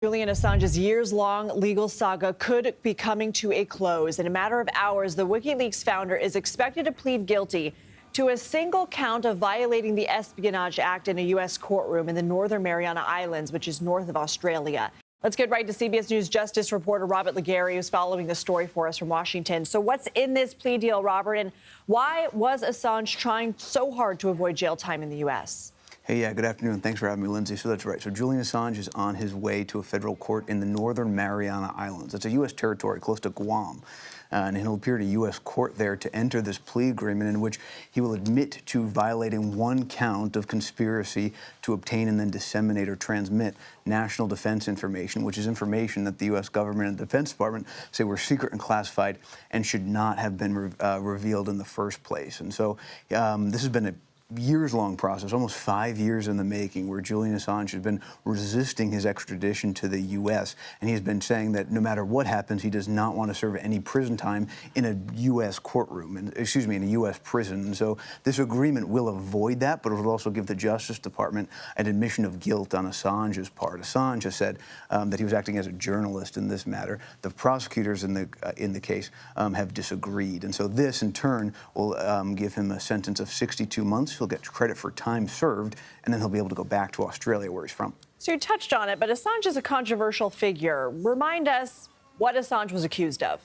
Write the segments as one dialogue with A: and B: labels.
A: Julian Assange's years-long legal saga could be coming to a close. In a matter of hours, the WikiLeaks founder is expected to plead guilty to a single count of violating the Espionage Act in a U.S. courtroom in the Northern Mariana Islands, which is north of Australia. Let's get right to CBS News Justice reporter Rob Legare, who's following the story for us from Washington. So what's in this plea deal, Robert, and why was Assange trying so hard to avoid jail time in the U.S.?
B: Hey, good afternoon. Thanks for having me, Lindsay. So that's right. So Julian Assange is on his way to a federal court in the Northern Mariana Islands. It's a U.S. territory close to Guam. And he'll appear at a U.S. court there to enter this plea agreement in which he will admit to violating one count of conspiracy to obtain and then disseminate or transmit national defense information, which is information that the U.S. government and the Defense Department say were secret and classified and should not have been revealed in the first place. And so this has been a years-long process, almost 5 years in the making, where Julian Assange has been resisting his extradition to the U.S., and he has been saying that no matter what happens, he does not want to serve any prison time in a U.S. courtroom, in a U.S. prison. And so this agreement will avoid that, but it will also give the Justice Department an admission of guilt on Assange's part. Assange has said that he was acting as a journalist in this matter. The prosecutors in the case have disagreed, and so this, in turn, will give him a sentence of 62 months. He'll get credit for time served, and then he'll be able to go back to Australia, where he's from.
A: So you touched on it, but Assange is a controversial figure. Remind us what Assange was accused of.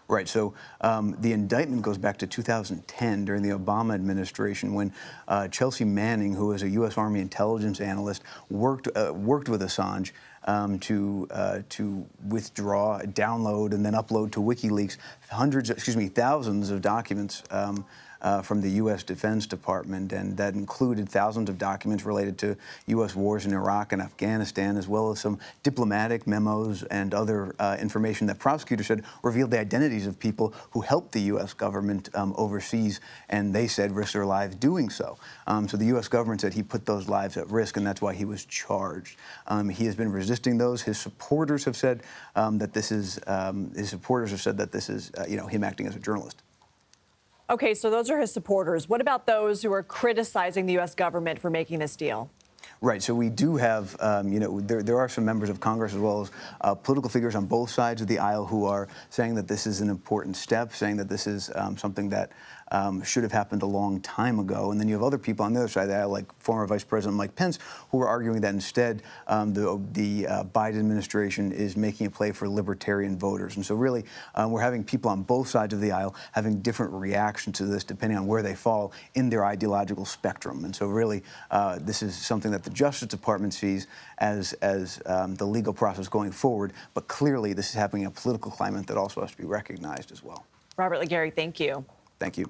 B: Right. So the indictment goes back to 2010 during the Obama administration when Chelsea Manning, who was a U.S. Army intelligence analyst, worked with Assange to withdraw, download, and then upload to WikiLeaks thousands of documents from the U.S. Defense Department, and that included thousands of documents related to U.S. wars in Iraq and Afghanistan, as well as some diplomatic memos and other information that prosecutors said revealed the identities of people who helped the U.S. government overseas, and they said risked their lives doing so. So the U.S. government said he put those lives at risk, and that's why he was charged. He has been resisting those. His supporters have said that this is him acting as a journalist.
A: Okay, so those are his supporters. What about those who are criticizing the U.S. government for making this deal?
B: Right. So we do have, there are some members of Congress as well as political figures on both sides of the aisle who are saying that this is an important step, saying that this is something that should have happened a long time ago. And then you have other people on the other side of the aisle, like former Vice President Mike Pence, who are arguing that instead the Biden administration is making a play for libertarian voters. And so really, we're having people on both sides of the aisle having different reactions to this depending on where they fall in their ideological spectrum. And so really, this is something that the Justice Department sees as the legal process going forward. But clearly, this is happening in a political climate that also has to be recognized as well.
A: Robert Legare, thank you.
B: Thank you.